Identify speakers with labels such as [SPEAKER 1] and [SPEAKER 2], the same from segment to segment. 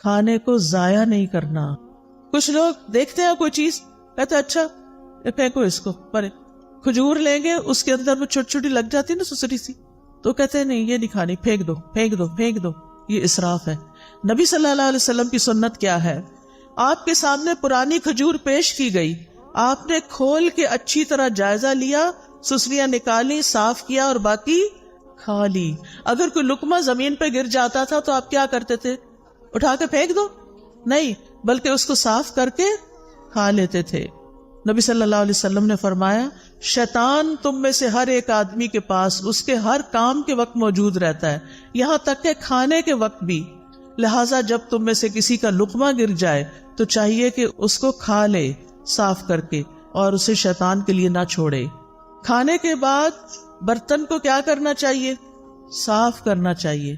[SPEAKER 1] کھانے کو ضائع نہیں کرنا. کچھ لوگ دیکھتے ہیں کوئی چیز کہتے ہیں اچھا پھینکو اس کو پرے. کھجور لیں گے اس کے اندر وہ چھوٹی چھوٹی لگ جاتی ہے نا سسری سی, تو کہتے ہیں نہیں یہ نہیں کھانی, پھینک دو پھینک دو پھینک دو. یہ اسراف ہے. نبی صلی اللہ علیہ وسلم کی سنت کیا ہے؟ آپ کے سامنے پرانی کھجور پیش کی گئی, آپ نے کھول کے اچھی طرح جائزہ لیا, سسریاں نکالی, صاف کیا اور باقی کھا لی. اگر کوئی لقمہ زمین پہ گر جاتا تھا تو آپ کیا کرتے تھے؟ اٹھا کے پھینک دو؟ نہیں, بلکہ اس کو صاف کر کے کھا لیتے تھے. نبی صلی اللہ علیہ وسلم نے فرمایا شیطان تم میں سے ہر ایک آدمی کے پاس اس کے ہر کام کے وقت موجود رہتا ہے, یہاں تک کہ کھانے کے وقت بھی. لہٰذا جب تم میں سے کسی کا لقمہ گر جائے تو چاہیے کہ اس کو کھا لے صاف کر کے, اور اسے شیطان کے لیے نہ چھوڑے. کھانے کے بعد برتن کو کیا کرنا چاہیے؟ صاف کرنا چاہیے.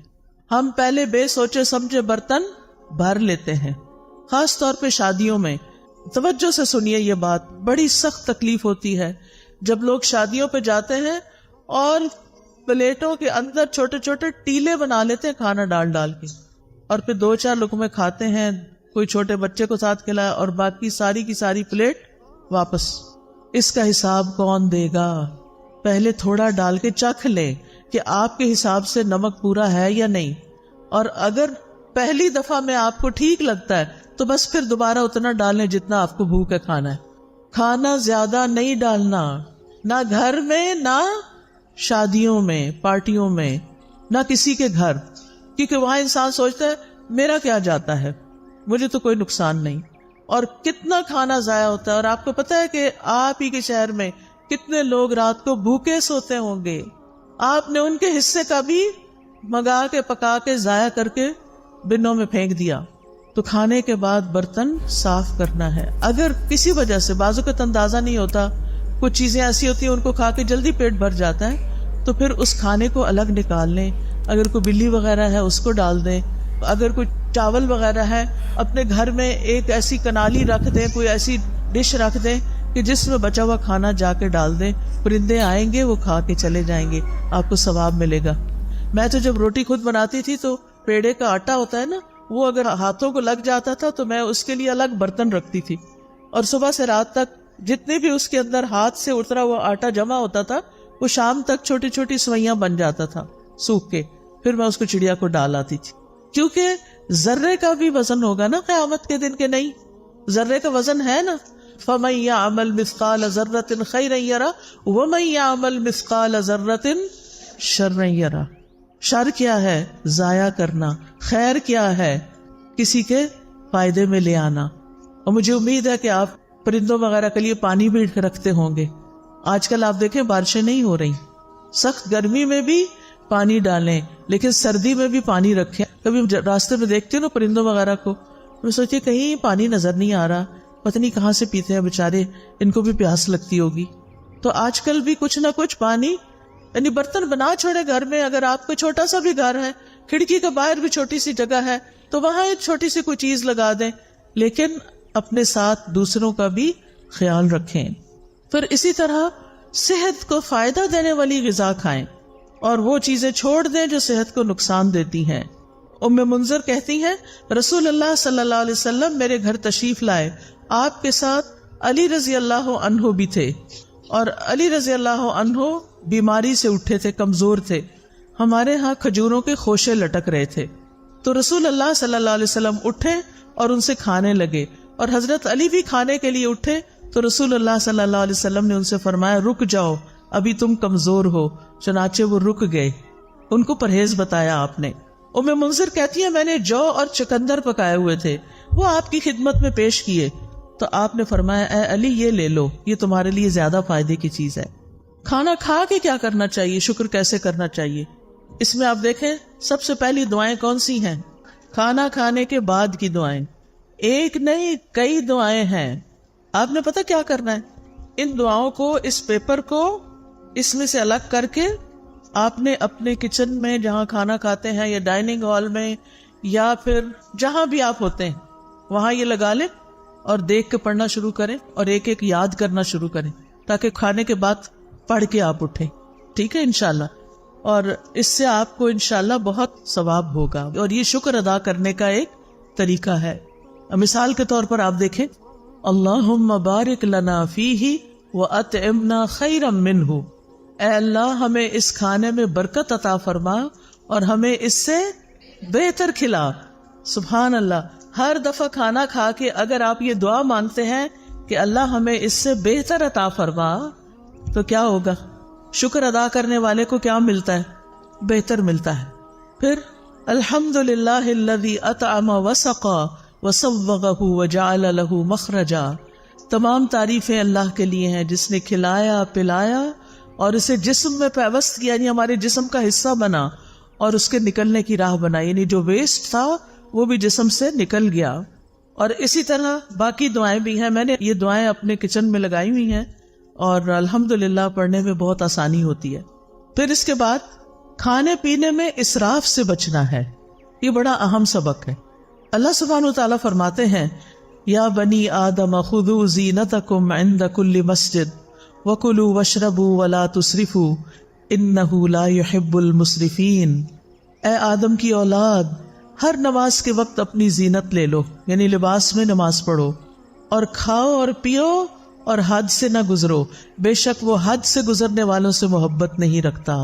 [SPEAKER 1] ہم پہلے بے سوچے سمجھے برتن بھر لیتے ہیں, خاص طور پہ شادیوں میں. توجہ سے سنیے یہ بات, بڑی سخت تکلیف ہوتی ہے جب لوگ شادیوں پہ جاتے ہیں اور پلیٹوں کے اندر چھوٹے چھوٹے ٹیلے بنا لیتے ہیں کھانا ڈال ڈال کے, اور پھر 2-4 لقمے کھاتے ہیں, کوئی چھوٹے بچے کو ساتھ کھلایا, اور باقی ساری کی ساری پلیٹ واپس. اس کا حساب کون دے گا؟ پہلے تھوڑا ڈال کے چکھ لیں کہ آپ کے حساب سے نمک پورا ہے یا نہیں, اور اگر پہلی دفعہ میں آپ کو ٹھیک لگتا ہے تو بس پھر دوبارہ اتنا ڈالیں جتنا آپ کو بھوک ہے کھانا ہے. کھانا زیادہ نہیں ڈالنا, نہ گھر میں, نہ شادیوں میں, پارٹیوں میں, نہ کسی کے گھر, کیونکہ وہاں انسان سوچتا ہے میرا کیا جاتا ہے, مجھے تو کوئی نقصان نہیں. اور کتنا کھانا ضائع ہوتا ہے. اور آپ کو پتا ہے کہ آپ ہی کے شہر میں کتنے لوگ رات کو بھوکے سوتے ہوں گے, آپ نے ان کے حصے کا بھی منگا کے پکا کے ضائع کر کے بنوں میں پھینک دیا. تو کھانے کے بعد برتن صاف کرنا ہے. اگر کسی وجہ سے بعض اوقات اندازہ نہیں ہوتا, کچھ چیزیں ایسی ہوتی ہیں ان کو کھا کے جلدی پیٹ بھر جاتا ہے, تو پھر اس کھانے کو الگ نکال لیں. اگر کوئی بلی وغیرہ ہے اس کو ڈال دیں, اگر کوئی چاول وغیرہ ہے اپنے گھر میں ایک ایسی کنالی رکھ دیں, کوئی ایسی ڈش رکھ دیں کہ جس میں بچا ہوا کھانا جا کے ڈال دیں. پرندے آئیں گے وہ کھا کے چلے جائیں گے, آپ کو ثواب ملے گا. میں تو جب روٹی خود بناتی تھی تو پیڑے کا آٹا ہوتا ہے نا, وہ اگر ہاتھوں کو لگ جاتا تھا تو میں اس کے لیے الگ برتن رکھتی تھی, اور صبح سے رات تک جتنے بھی اس کے اندر ہاتھ سے اترا ہوا آٹا جمع ہوتا تھا وہ شام تک چھوٹی چھوٹی سوئیاں بن جاتا تھا سوکھ کے. پھر میں اس کو چڑیا کو ڈال آتی تھی, کیونکہ ذرے کا بھی وزن ہوگا نا قیامت کے دن, کے نہیں ذرے کا وزن ہے نا. فَمَن يَعْمَلْ مِثْقَالَ ذَرَّةٍ خَيْرًا يَرَهُ وَمَن يَعْمَلْ مِثْقَالَ ذَرَّةٍ شَرًّا يَرَهُ. شر کیا ہے؟ ضائع کرنا. خیر کیا ہے؟ کسی کے فائدے میں لے آنا. اور مجھے امید ہے کہ آپ پرندوں وغیرہ کے لیے پانی بھی رکھتے ہوں گے. آج کل آپ دیکھیں بارشیں نہیں ہو رہی, سخت گرمی میں بھی پانی ڈالیں, لیکن سردی میں بھی پانی رکھیں. کبھی راستے میں دیکھتے ہو نا پرندوں وغیرہ کو, میں سوچتی کہیں پانی نظر نہیں آ رہا, پتہ نہیں کہاں سے پیتے ہیں بےچارے, ان کو بھی پیاس لگتی ہوگی. تو آج کل بھی کچھ نہ کچھ پانی, یعنی برتن بنا چھوڑے گھر میں. اگر آپ کو چھوٹا سا بھی گھر ہے, کھڑکی کے باہر بھی چھوٹی سی جگہ ہے, تو وہاں ایک چھوٹی سی کوئی چیز لگا دیں, لیکن اپنے ساتھ دوسروں کا بھی خیال رکھیں. پھر اسی طرح صحت کو فائدہ دینے والی غذا کھائیں, اور وہ چیزیں چھوڑ دیں جو صحت کو نقصان دیتی ہیں. ام منذر کہتی ہیں رسول اللہ صلی اللہ علیہ وسلم میرے گھر تشریف لائے, آپ کے ساتھ علی رضی اللہ عنہ بھی تھے, اور علی رضی اللہ عنہ بیماری سے اٹھے تھے, کمزور تھے. ہمارے ہاں کھجوروں کے خوشے لٹک رہے تھے, تو رسول اللہ صلی اللہ علیہ وسلم اٹھے اور ان سے کھانے لگے, اور حضرت علی بھی کھانے کے لیے اٹھے, تو رسول اللہ صلی اللہ علیہ وسلم نے ان سے فرمایا رک جاؤ, ابھی تم کمزور ہو. چنانچہ وہ رک گئے, ان کو پرہیز بتایا آپ نے. ام منذر کہتی ہے میں نے جو اور چکندر پکائے ہوئے تھے وہ آپ کی خدمت میں پیش کیے, تو آپ نے فرمایا اے علی یہ لے لو, یہ تمہارے لیے زیادہ فائدے کی چیز ہے. کھانا کھا کے کیا کرنا چاہیے, شکر کیسے کرنا چاہیے؟ اس میں آپ دیکھیں سب سے پہلی دعائیں کون سی ہیں؟ کھانا کھانے کے بعد کی دعائیں. ایک نہیں کئی دعائیں ہیں. آپ نے پتہ کیا کرنا ہے, ان دعاؤں کو, اس پیپر کو اس میں سے الگ کر کے آپ نے اپنے کچن میں جہاں کھانا کھاتے ہیں, یا ڈائننگ ہال میں, یا پھر جہاں بھی آپ ہوتے ہیں وہاں یہ لگا لیں, اور دیکھ کے پڑھنا شروع کریں, اور ایک ایک یاد کرنا شروع کریں, تاکہ کھانے کے بعد پڑھ کے آپ اٹھیں. ٹھیک ہے انشاءاللہ, اور اس سے آپ کو انشاءاللہ بہت ثواب ہوگا, اور یہ شکر ادا کرنے کا ایک طریقہ ہے. مثال کے طور پر آپ دیکھیں, اللہم بارک لنا فیہ وَأَطْعِمْنَا خَيْرًا مِّنْهُ, اے اللہ ہمیں اس کھانے میں برکت عطا فرما اور ہمیں اس سے بہتر کھلا. سبحان اللہ, ہر دفعہ کھانا کھا کے اگر آپ یہ دعا مانگتے ہیں کہ اللہ ہمیں اس سے بہتر عطا فرما, تو کیا ہوگا؟ شکر ادا کرنے والے کو کیا ملتا ہے؟ بہتر ملتا ہے. پھر الحمدللہ الذی اطعم وسقا وصوغہ وجعل لہ مخرجا, تمام تعریفیں اللہ کے لیے ہیں جس نے کھلایا پلایا اور اسے جسم میں پیوست کیا, یعنی ہمارے جسم کا حصہ بنا اور اس کے نکلنے کی راہ بنا, یعنی جو ویسٹ تھا وہ بھی جسم سے نکل گیا. اور اسی طرح باقی دعائیں بھی ہیں. میں نے یہ دعائیں اپنے کچن میں لگائی ہوئی ہیں اور الحمدللہ پڑھنے میں بہت آسانی ہوتی ہے. پھر اس کے بعد کھانے پینے میں اسراف سے بچنا ہے. یہ بڑا اہم سبق ہے. اللہ سبحانہ وتعالیٰ فرماتے ہیں, یا بنی آدم خذوا زینتکم عند کل مسجد وکلوا واشربوا ولا تسرفوا انہ لا یحب المسرفین. اے آدم کی اولاد, ہر نماز کے وقت اپنی زینت لے لو, یعنی لباس میں نماز پڑھو, اور کھاؤ اور پیو اور حد سے نہ گزرو, بے شک وہ حد سے گزرنے والوں سے محبت نہیں رکھتا.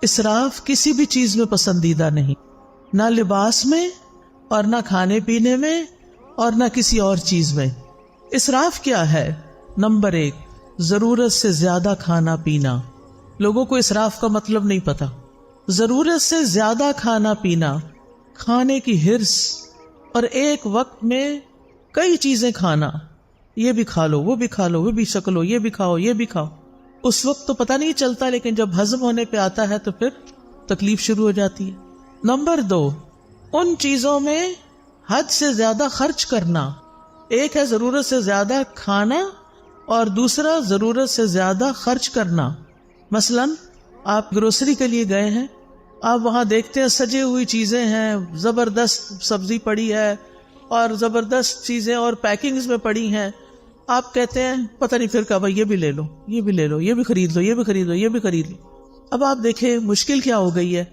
[SPEAKER 1] اسراف کسی بھی چیز میں پسندیدہ نہیں, نہ لباس میں اور نہ کھانے پینے میں اور نہ کسی اور چیز میں. اسراف کیا ہے؟ نمبر 1, ضرورت سے زیادہ کھانا پینا. لوگوں کو اسراف کا مطلب نہیں پتا. ضرورت سے زیادہ کھانا پینا, کھانے کی ہرس, اور ایک وقت میں کئی چیزیں کھانا, یہ بھی کھا لو وہ بھی کھا لو وہ بھی شکلو, یہ بھی کھاؤ یہ بھی کھاؤ. اس وقت تو پتہ نہیں چلتا, لیکن جب ہضم ہونے پہ آتا ہے تو پھر تکلیف شروع ہو جاتی ہے. نمبر 2, ان چیزوں میں حد سے زیادہ خرچ کرنا. ایک ہے ضرورت سے زیادہ کھانا اور دوسرا ضرورت سے زیادہ خرچ کرنا. مثلا آپ گروسری کے لیے گئے ہیں, آپ وہاں دیکھتے ہیں سجے ہوئی چیزیں ہیں, زبردست سبزی پڑی ہے اور زبردست چیزیں اور پیکنگز میں پڑی ہیں. آپ کہتے ہیں پتہ نہیں پھر کہا یہ بھی لے لو یہ بھی لے لو یہ بھی خرید لو یہ بھی خرید لو یہ بھی خرید لو. اب آپ دیکھیں مشکل کیا ہو گئی ہے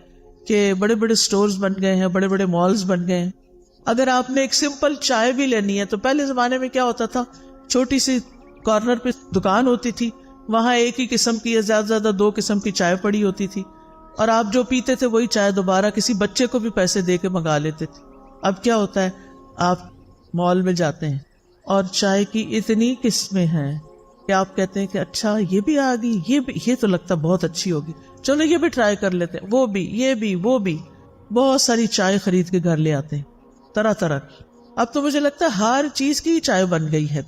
[SPEAKER 1] کہ بڑے بڑے سٹورز بن گئے ہیں, بڑے بڑے مالز بن گئے ہیں. اگر آپ نے ایک سمپل چائے بھی لینی ہے تو پہلے زمانے میں کیا ہوتا تھا, چھوٹی سی کارنر پہ دکان ہوتی تھی, وہاں ایک ہی قسم کی یا زیادہ زیادہ 2 قسم کی چائے پڑی ہوتی تھی, اور آپ جو پیتے تھے وہی چائے دوبارہ کسی بچے کو بھی پیسے دے کے منگا لیتے تھے. اب کیا ہوتا ہے, آپ مال میں جاتے ہیں اور چائے کی اتنی قسمیں ہیں کہ آپ کہتے ہیں کہ اچھا یہ بھی آ گئی, یہ تو لگتا بہت اچھی ہوگی, چلو یہ بھی ٹرائی کر لیتے ہیں, وہ بھی یہ بھی وہ بھی. بہت ساری چائے خرید کے گھر لے آتے ہیں طرح طرح کی. اب تو مجھے لگتا ہے ہر چیز کی چائے بن گئی ہے.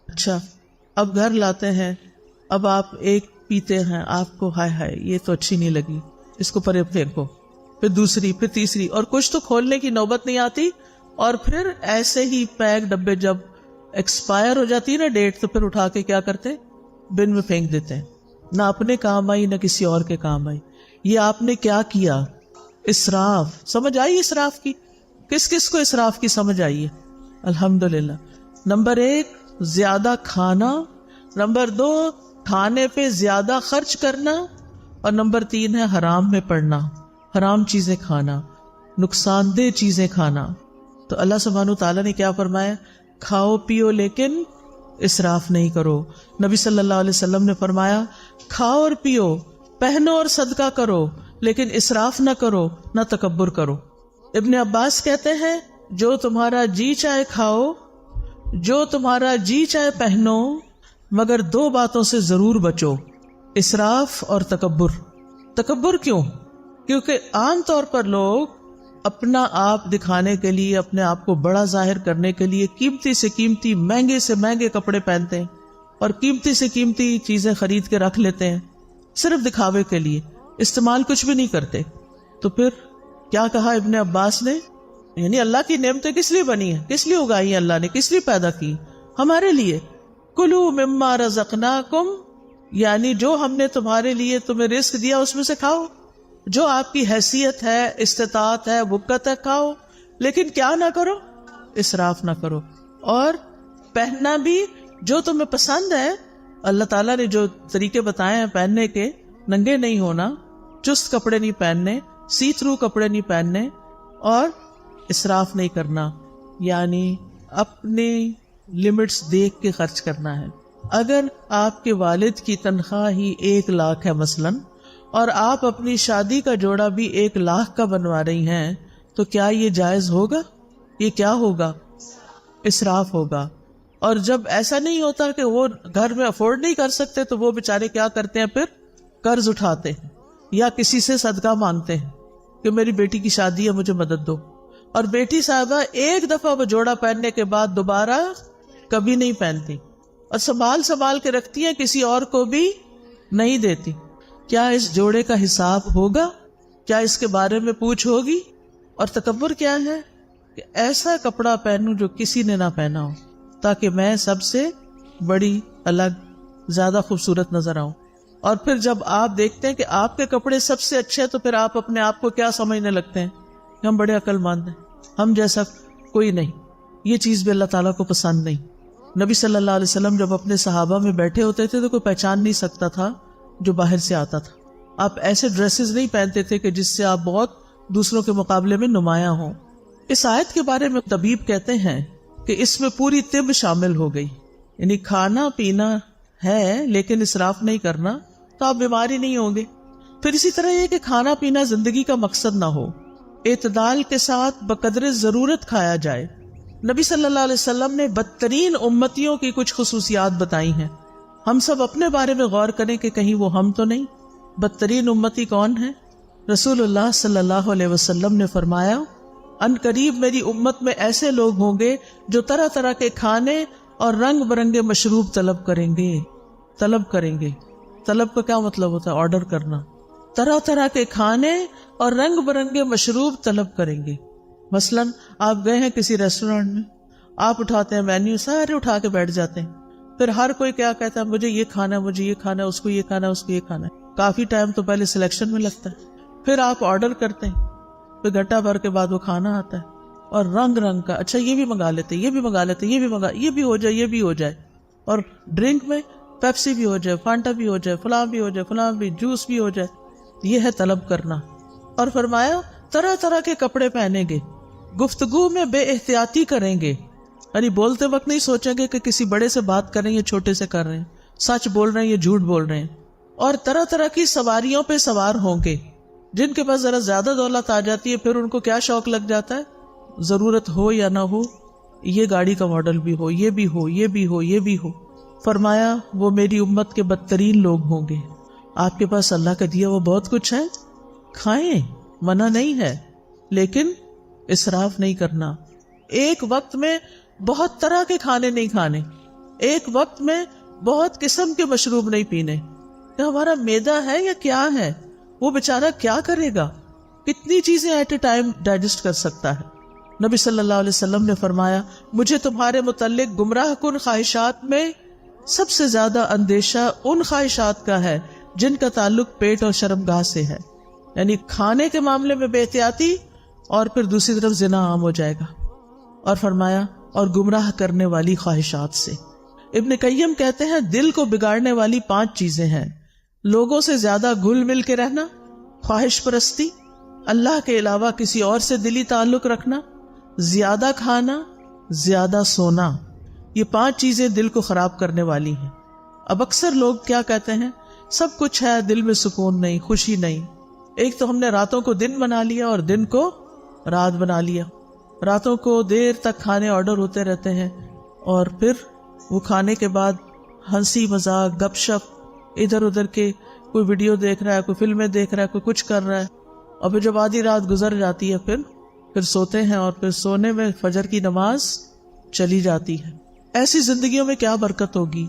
[SPEAKER 1] اچھا اب گھر لاتے ہیں, اب آپ ایک پیتے ہیں, آپ کو ہائے ہائے یہ تو اچھی نہیں لگی, اس کو پرے پھینکو, پھر دوسری پھر تیسری, اور کچھ تو کھولنے کی نوبت نہیں آتی, اور پھر ایسے ہی پیک ڈبے جب ایکسپائر ہو جاتی ہے نا ڈیٹ, تو پھر اٹھا کے کیا کرتے, بن میں پھینک دیتے ہیں. نہ اپنے کام آئی نہ کسی اور کے کام آئی. یہ آپ نے کیا کیا؟ اسراف. سمجھ آئی اسراف کی؟ کس کس کو اسراف کی سمجھ آئی ہے؟ الحمدللہ. نمبر 1 زیادہ کھانا, نمبر 2 کھانے پہ زیادہ خرچ کرنا, اور نمبر 3 ہے حرام میں پڑنا, حرام چیزیں کھانا, نقصان دہ چیزیں کھانا. تو اللہ سبحانہ وتعالیٰ نے کیا فرمایا, کھاؤ پیو لیکن اسراف نہیں کرو. نبی صلی اللہ علیہ وسلم نے فرمایا کھاؤ اور پیو, پہنو اور صدقہ کرو, لیکن اسراف نہ کرو نہ تکبر کرو. ابن عباس کہتے ہیں جو تمہارا جی چاہے کھاؤ, جو تمہارا جی چاہے پہنو, مگر 2 باتوں سے ضرور بچو, اسراف اور تکبر. تکبر کیوں؟ کیونکہ عام طور پر لوگ اپنا آپ دکھانے کے لیے, اپنے آپ کو بڑا ظاہر کرنے کے لیے قیمتی سے قیمتی, مہنگے سے مہنگے کپڑے پہنتے ہیں اور قیمتی سے قیمتی چیزیں خرید کے رکھ لیتے ہیں, صرف دکھاوے کے لیے, استعمال کچھ بھی نہیں کرتے. تو پھر کیا کہا ابن عباس نے, یعنی اللہ کی نعمتیں کس لیے بنی ہیں, کس لیے اگائی ہیں اللہ نے, کس لیے پیدا کی؟ ہمارے لیے. کلوا مما رزقناکم, یعنی جو ہم نے تمہارے لیے تمہیں رزق دیا اس میں سے کھاؤ, جو آپ کی حیثیت ہے, استطاعت ہے, وقت ہے, کھاؤ, لیکن کیا نہ کرو, اسراف نہ کرو. اور پہننا بھی جو تمہیں پسند ہے, اللہ تعالیٰ نے جو طریقے بتائے ہیں پہننے کے, ننگے نہیں ہونا, چست کپڑے نہیں پہننے, سی تھرو کپڑے نہیں پہننے, اور اسراف نہیں کرنا. یعنی اپنے لمٹس دیکھ کے خرچ کرنا ہے. اگر آپ کے والد کی تنخواہ ہی 1 لاکھ ہے مثلاً، اور آپ اپنی شادی کا جوڑا بھی 1 لاکھ کا بنوا رہی ہیں، تو کیا یہ جائز ہوگا؟ یہ کیا ہوگا؟ اسراف ہوگا. اور جب ایسا نہیں ہوتا کہ وہ گھر میں افورڈ نہیں کر سکتے، تو وہ بیچارے کیا کرتے ہیں؟ پھر قرض اٹھاتے ہیں یا کسی سے صدقہ مانگتے ہیں کہ میری بیٹی کی شادی ہے، مجھے مدد دو. اور بیٹی صاحبہ ایک دفعہ وہ جوڑا پہننے کے بعد دوبارہ کبھی نہیں پہنتی، اور سنبھال کے رکھتی ہیں، کسی اور کو بھی نہیں دیتی. کیا اس جوڑے کا حساب ہوگا؟ کیا اس کے بارے میں پوچھ ہوگی؟ اور تکبر کیا ہے کہ ایسا کپڑا پہنوں جو کسی نے نہ پہنا ہو، تاکہ میں سب سے بڑی، الگ، زیادہ خوبصورت نظر آؤں. اور پھر جب آپ دیکھتے ہیں کہ آپ کے کپڑے سب سے اچھے ہیں، تو پھر آپ اپنے آپ کو کیا سمجھنے لگتے ہیں کہ ہم بڑے عقل مند ہیں، ہم جیسا کوئی نہیں. یہ چیز بھی اللہ تعالیٰ کو پسند نہیں. نبی صلی اللہ علیہ وسلم جب اپنے صحابہ میں بیٹھے ہوتے تھے تو کوئی پہچان نہیں سکتا تھا جو باہر سے آتا تھا. آپ ایسے ڈریسز نہیں پہنتے تھے کہ جس سے آپ بہت دوسروں کے مقابلے میں نمایاں ہوں. اس آیت کے بارے میں طبیب کہتے ہیں کہ اس میں پوری طب شامل ہو گئی. یعنی کھانا پینا ہے لیکن اسراف نہیں کرنا، تو آپ بیماری نہیں ہوں گے. پھر اسی طرح یہ کہ کھانا پینا زندگی کا مقصد نہ ہو، اعتدال کے ساتھ بقدر ضرورت کھایا جائے. نبی صلی اللہ علیہ وسلم نے بدترین امتیوں کی کچھ خصوصیات بتائی ہیں. ہم سب اپنے بارے میں غور کریں کہ کہیں وہ ہم تو نہیں. بدترین امتی کون ہے؟ رسول اللہ صلی اللہ علیہ وسلم نے فرمایا، ان قریب میری امت میں ایسے لوگ ہوں گے جو طرح طرح کے کھانے اور رنگ برنگے مشروب طلب کریں گے. طلب کا کیا مطلب ہوتا ہے؟ آرڈر کرنا. طرح طرح کے کھانے اور رنگ برنگے مشروب طلب کریں گے. مثلاً آپ گئے ہیں کسی ریسٹورینٹ میں، آپ اٹھاتے ہیں مینیو، سارے اٹھا کے بیٹھ جاتے ہیں. پھر ہر کوئی کیا کہتا ہے؟ مجھے یہ کھانا ہے، مجھے یہ کھانا ہے، اس کو یہ کھانا ہے، اس کو یہ کھانا ہے. کافی ٹائم تو پہلے سلیکشن میں لگتا ہے. پھر آپ آرڈر کرتے ہیں، پھر گھنٹہ بھر کے بعد وہ کھانا آتا ہے، اور رنگ رنگ کا. اچھا یہ بھی منگا لیتے، یہ بھی منگا لیتے، یہ بھی ہو جائے، یہ بھی ہو جائے. اور ڈرنک میں پیپسی بھی ہو جائے، فانٹا بھی ہو جائے، فلاں بھی ہو جائے، فلاں بھی، جوس بھی ہو جائے. یہ ہے طلب کرنا. اور فرمایا طرح طرح کے کپڑے پہنیں گے، گفتگو میں بے احتیاطی کریں گے. یعنی بولتے وقت نہیں سوچیں گے کہ کسی بڑے سے بات کر رہے ہیں یا چھوٹے سے کر رہے ہیں، سچ بول رہے ہیں یا جھوٹ بول رہے ہیں. اور طرح طرح کی سواریوں پہ سوار ہوں گے. جن کے پاس ذرا زیادہ دولت آ جاتی ہے، پھر ان کو کیا شوق لگ جاتا ہے؟ ضرورت ہو یا نہ ہو، یہ گاڑی کا ماڈل بھی ہو، یہ بھی ہو، یہ بھی ہو، یہ بھی ہو. فرمایا وہ میری امت کے بدترین لوگ ہوں گے. آپ کے پاس اللہ کا دیا وہ بہت کچھ ہے، کھائیں، منع نہیں ہے، لیکن اسراف نہیں کرنا. ایک وقت میں بہت طرح کے کھانے نہیں کھانے، ایک وقت میں بہت قسم کے مشروب نہیں پینے. کہ ہمارا معدہ ہے یا کیا ہے؟ وہ بیچارہ کیا کرے گا؟ کتنی چیزیں ایٹ اے ٹائم ڈائجسٹ کر سکتا ہے؟ نبی صلی اللہ علیہ وسلم نے فرمایا، مجھے تمہارے متعلق گمراہ کن خواہشات میں سب سے زیادہ اندیشہ ان خواہشات کا ہے جن کا تعلق پیٹ اور شرمگاہ سے ہے. یعنی کھانے کے معاملے میں بے احتیاطی، اور پھر دوسری طرف زنا عام ہو جائے گا. اور فرمایا اور گمراہ کرنے والی خواہشات سے. ابن قیم کہتے ہیں دل کو بگاڑنے والی 5 چیزیں ہیں: لوگوں سے زیادہ گھل مل کے رہنا، خواہش پرستی، اللہ کے علاوہ کسی اور سے دلی تعلق رکھنا، زیادہ کھانا، زیادہ سونا. یہ 5 چیزیں دل کو خراب کرنے والی ہیں. اب اکثر لوگ کیا کہتے ہیں؟ سب کچھ ہے، دل میں سکون نہیں، خوشی نہیں. ایک تو ہم نے راتوں کو دن بنا لیا اور دن کو رات بنا لیا. راتوں کو دیر تک کھانے آرڈر ہوتے رہتے ہیں، اور پھر وہ کھانے کے بعد ہنسی مذاق، گپ شپ، ادھر ادھر کے کوئی ویڈیو دیکھ رہا ہے، کوئی فلمیں دیکھ رہا ہے، کوئی کچھ کر رہا ہے. اور پھر جب آدھی رات گزر جاتی ہے پھر سوتے ہیں، اور پھر سونے میں فجر کی نماز چلی جاتی ہے. ایسی زندگیوں میں کیا برکت ہوگی،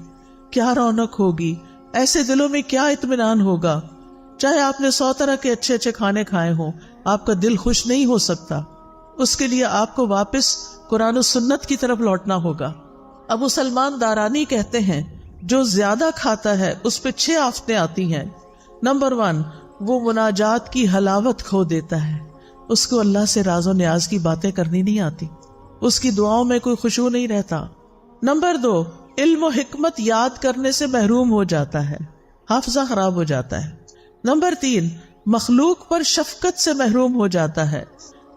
[SPEAKER 1] کیا رونق ہوگی، ایسے دلوں میں کیا اطمینان ہوگا؟ چاہے آپ نے 100 طرح کے اچھے اچھے کھانے کھائے ہوں، آپ کا دل خوش نہیں ہو سکتا. اس کے لیے آپ کو واپس قرآن و سنت کی طرف لوٹنا ہوگا. ابو سلمان دارانی کہتے ہیں جو زیادہ کھاتا ہے اس پہ 6 آفتیں آتی ہیں. نمبر 1، وہ مناجات کی حلاوت کھو دیتا ہے، اس کو اللہ سے راز و نیاز کی باتیں کرنی نہیں آتی، اس کی دعاؤں میں کوئی خشوع نہیں رہتا. نمبر 2، علم و حکمت یاد کرنے سے محروم ہو جاتا ہے، حافظہ خراب ہو جاتا ہے. نمبر 3، مخلوق پر شفقت سے محروم ہو جاتا ہے.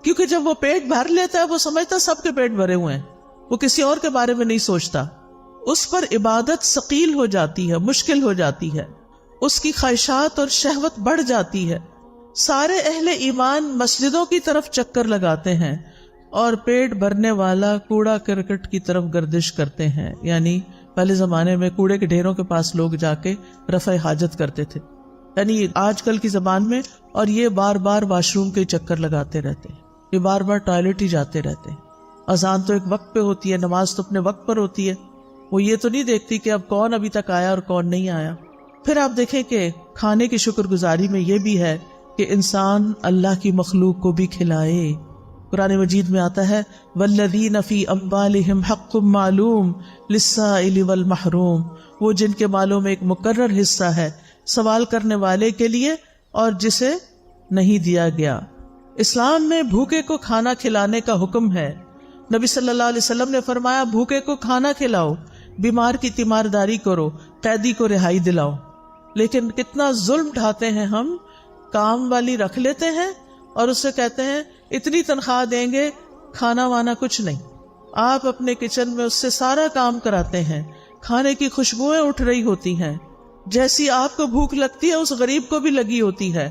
[SPEAKER 1] کیونکہ جب وہ پیٹ بھر لیتا ہے وہ سمجھتا سب کے پیٹ بھرے ہوئے ہیں، وہ کسی اور کے بارے میں نہیں سوچتا، اس پر عبادت ثقیل ہو جاتی ہے، مشکل ہو جاتی ہے، اس کی خواہشات اور شہوت بڑھ جاتی ہے۔ سارے اہل ایمان مسجدوں کی طرف چکر لگاتے ہیں اور پیٹ بھرنے والا کوڑا کرکٹ کی طرف گردش کرتے ہیں، یعنی پہلے زمانے میں کوڑے کے ڈھیروں کے پاس لوگ جا کے رفع حاجت کرتے تھے، یعنی آج کل کی زبان میں، اور یہ بار بار واش روم کے چکر لگاتے رہتے ہیں، یہ بار بار ٹوائلٹ ہی جاتے رہتے ہیں۔ اذان تو ایک وقت پہ ہوتی ہے، نماز تو اپنے وقت پر ہوتی ہے، وہ یہ تو نہیں دیکھتی کہ اب کون ابھی تک آیا اور کون نہیں آیا۔ پھر آپ دیکھیں کہ کھانے کی شکر گزاری میں یہ بھی ہے کہ انسان اللہ کی مخلوق کو بھی کھلائے۔ قرآن مجید میں آتا ہے وَالَّذِينَ فِي أَمْوَالِهِمْ حَقٌّ مَّعْلُومٌ لِلسَّائِلِ وَالْمَحْرُومِ، وہ جن کے مالوں میں ایک مقرر حصہ ہے سوال کرنے والے کے لیے اور جسے نہیں دیا گیا۔ اسلام میں بھوکے کو کھانا کھلانے کا حکم ہے۔ نبی صلی اللہ علیہ وسلم نے فرمایا بھوکے کو کھانا کھلاؤ، بیمار کی تیمارداری کرو، قیدی کو رہائی دلاؤ۔ لیکن کتنا ظلم ڈھاتے ہیں ہم، کام والی رکھ لیتے ہیں اور اس سے کہتے ہیں اتنی تنخواہ دیں گے، کھانا وانا کچھ نہیں۔ آپ اپنے کچن میں اس سے سارا کام کراتے ہیں، کھانے کی خوشبوئیں اٹھ رہی ہوتی ہیں، جیسی آپ کو بھوک لگتی ہے اس غریب کو بھی لگی ہوتی ہے،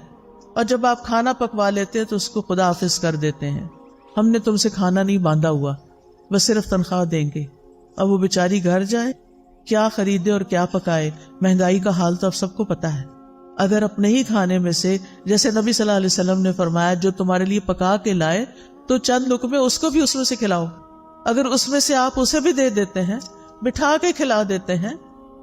[SPEAKER 1] اور جب آپ کھانا پکوا لیتے ہیں تو اس کو خدا حافظ کر دیتے ہیں۔ ہم نے تم سے کھانا نہیں باندھا ہوا، بس صرف تنخواہ دیں گے۔ اب وہ بیچاری گھر جائے، کیا خریدے اور کیا پکائے؟ مہنگائی کا حال تو اب سب کو پتا ہے۔ اگر اپنے ہی کھانے میں سے، جیسے نبی صلی اللہ علیہ وسلم نے فرمایا جو تمہارے لیے پکا کے لائے تو چند لقمے اس کو بھی اس میں سے کھلاؤ، اگر اس میں سے آپ اسے بھی دے دیتے ہیں، بٹھا کے کھلا دیتے ہیں،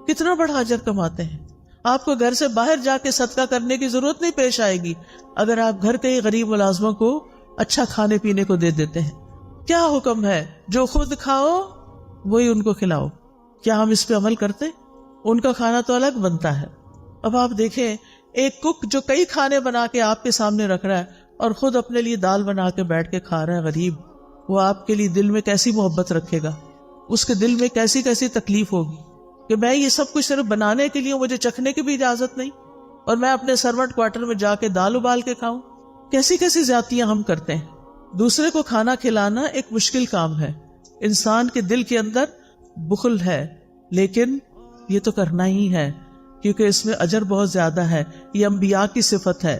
[SPEAKER 1] کتنا بڑا اجر کماتے ہیں۔ آپ کو گھر سے باہر جا کے صدقہ کرنے کی ضرورت نہیں پیش آئے گی اگر آپ گھر کے غریب ملازموں کو اچھا کھانے پینے کو دے دیتے ہیں۔ کیا حکم ہے؟ جو خود کھاؤ وہی ان کو کھلاؤ۔ کیا ہم اس پہ عمل کرتے؟ ان کا کھانا تو الگ بنتا ہے۔ اب آپ دیکھیں ایک کک جو کئی کھانے بنا کے آپ کے سامنے رکھ رہا ہے اور خود اپنے لیے دال بنا کے بیٹھ کے کھا رہا ہے، غریب، وہ آپ کے لیے دل میں کیسی محبت رکھے گا، اس کے دل میں کیسی کیسی تکلیف ہوگی کہ میں یہ سب کچھ صرف بنانے کے لیے، مجھے چکھنے کی بھی اجازت نہیں، اور میں اپنے سرونٹ کوارٹر میں جا کے دال ابال کے کھاؤں۔ کیسی کیسی زیادتیاں ہم کرتے ہیں۔ دوسرے کو کھانا کھلانا ایک مشکل کام ہے، انسان کے دل کے اندر بخل ہے، لیکن یہ تو کرنا ہی ہے کیونکہ اس میں اجر بہت زیادہ ہے۔ یہ انبیاء کی صفت ہے۔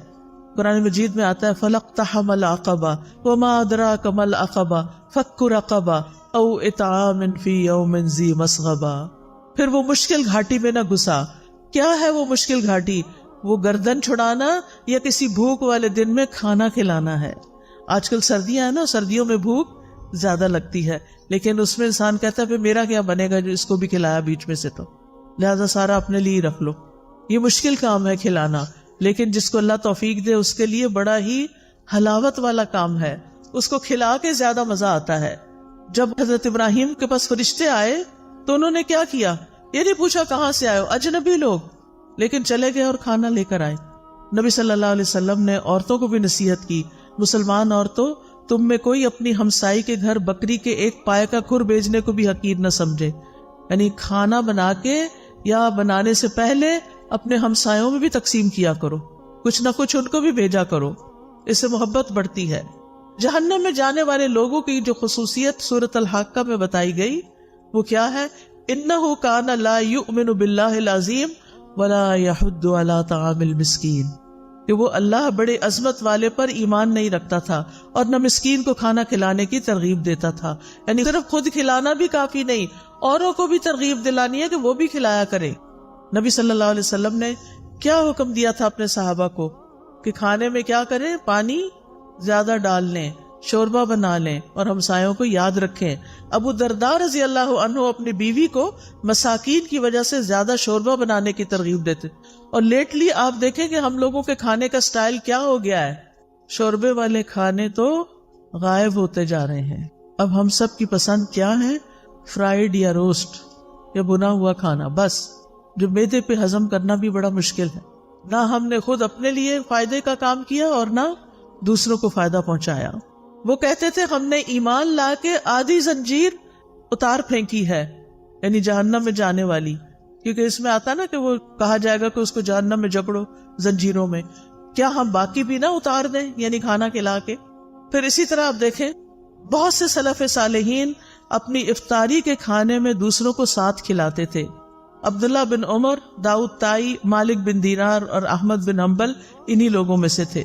[SPEAKER 1] قرآن مجید میں آتا ہے فَلَقْتَحَمَ الْعَقَبَةَ وَمَا أَدْرَاكَ مَا الْعَقَبَةُ فَكُّ رَقَبَةٍ أَوْ إِطْعَامٌ فِي يَوْمٍ ذِي مَسْغَبَةٍ۔ پھر وہ مشکل گھاٹی میں نہ گھسا۔ کیا ہے وہ مشکل گھاٹی؟ وہ گردن چھڑانا یا کسی بھوک والے دن میں کھانا کھلانا ہے۔ آج کل سردیاں ہیں نا، سردیوں میں بھوک زیادہ لگتی ہے، لیکن اس میں انسان کہتا ہے پھر میرا کیا بنے گا جو اس کو بھی کھلایا بیچ میں سے، تو لہذا سارا اپنے لیے رکھ لو۔ یہ مشکل کام ہے کھلانا، لیکن جس کو اللہ توفیق دے اس کے لیے بڑا ہی حلاوت والا کام ہے، اس کو کھلا کے زیادہ مزہ آتا ہے۔ جب حضرت ابراہیم کے پاس فرشتے آئے تو انہوں نے کیا کیا؟ یہ نہیں پوچھا کہاں سے آئے ہو، اجنبی لوگ، لیکن چلے گئے اور کھانا لے کر آئے۔ نبی صلی اللہ علیہ وسلم نے عورتوں کو بھی نصیحت کی، مسلمان عورتوں، تم میں کوئی اپنی ہمسائی کے گھر بکری کے ایک پائے کا کھر بیچنے کو بھی حقیر نہ سمجھے، یعنی کھانا بنا کے یا بنانے سے پہلے اپنے ہمسایوں میں بھی تقسیم کیا کرو، کچھ نہ کچھ ان کو بھی بھیجا کرو، اس سے محبت بڑھتی ہے۔ جہنم میں جانے والے لوگوں کی جو خصوصیت سورۃ الحاقہ میں بتائی گئی وہ کیا ہے؟ انہ کان لا یؤمن باللہ العظیم ولا یحض علی طعام المسکین، کہ وہ اللہ بڑے عظمت والے پر ایمان نہیں رکھتا تھا اور نہ مسکین کو کھانا کھلانے کی ترغیب دیتا تھا۔ یعنی صرف خود کھلانا بھی کافی نہیں، اوروں کو بھی ترغیب دلانی ہے کہ وہ بھی کھلایا کرے۔ نبی صلی اللہ علیہ وسلم نے کیا حکم دیا تھا اپنے صحابہ کو کہ کھانے میں کیا کریں؟ پانی زیادہ ڈال لیں، شوربہ بنا لیں اور ہمسایوں کو یاد رکھیں۔ ابو درداء رضی اللہ عنہ اپنی بیوی کو مساکین کی وجہ سے زیادہ شوربہ بنانے کی ترغیب دیتے، اور لیٹلی آپ دیکھیں کہ ہم لوگوں کے کھانے کا سٹائل کیا ہو گیا ہے، شوربے والے کھانے تو غائب ہوتے جا رہے ہیں۔ اب ہم سب کی پسند کیا ہے؟ فرائیڈ یا روسٹ یا بنا ہوا کھانا، بس، جو معدے پہ ہضم کرنا بھی بڑا مشکل ہے۔ نہ ہم نے خود اپنے لیے فائدے کا کام کیا اور نہ دوسروں کو فائدہ پہنچایا۔ وہ کہتے تھے ہم نے ایمان لا کے آدھی زنجیر اتار پھینکی ہے، یعنی جہنم میں جانے والی، کیونکہ اس میں آتا نا کہ وہ کہا جائے گا کہ اس کو جہنم میں جکڑو زنجیروں میں، کیا ہم باقی بھی نہ اتار دیں، یعنی کھانا کھلا کے؟ پھر اسی طرح آپ دیکھیں بہت سے سلف صالحین اپنی افطاری کے کھانے میں دوسروں کو ساتھ کھلاتے تھے. عبداللہ بن عمر، داؤد طائی، مالک بن دینار اور احمد بن حنبل انہی لوگوں میں سے تھے.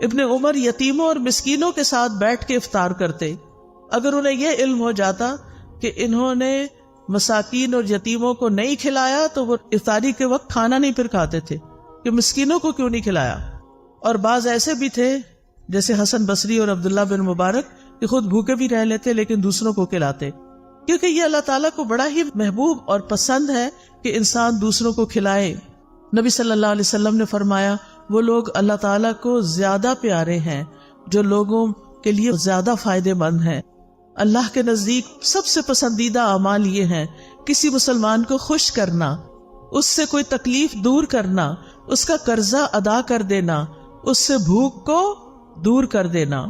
[SPEAKER 1] ابن عمر یتیموں اور مسکینوں کے ساتھ بیٹھ کے افطار کرتے. اگر انہیں یہ علم ہو جاتا کہ انہوں نے مساکین اور یتیموں کو نہیں کھلایا تو وہ افطاری کے وقت کھانا نہیں پھر کھاتے تھے کہ مسکینوں کو کیوں نہیں کھلایا. اور بعض ایسے بھی تھے جیسے حسن بصری اور عبداللہ بن مبارک کہ خود بھوکے بھی رہ لیتے لیکن دوسروں کو کھلاتے، کیونکہ یہ اللہ تعالیٰ کو بڑا ہی محبوب اور پسند ہے کہ انسان دوسروں کو کھلائے. نبی صلی اللہ علیہ وسلم نے فرمایا وہ لوگ اللہ تعالیٰ کو زیادہ پیارے ہیں جو لوگوں کے لیے زیادہ فائدے مند ہیں. اللہ کے نزدیک سب سے پسندیدہ اعمال یہ ہیں کسی مسلمان کو خوش کرنا، اس سے کوئی تکلیف دور کرنا، اس کا قرضہ ادا کر دینا، اس سے بھوک کو دور کر دینا.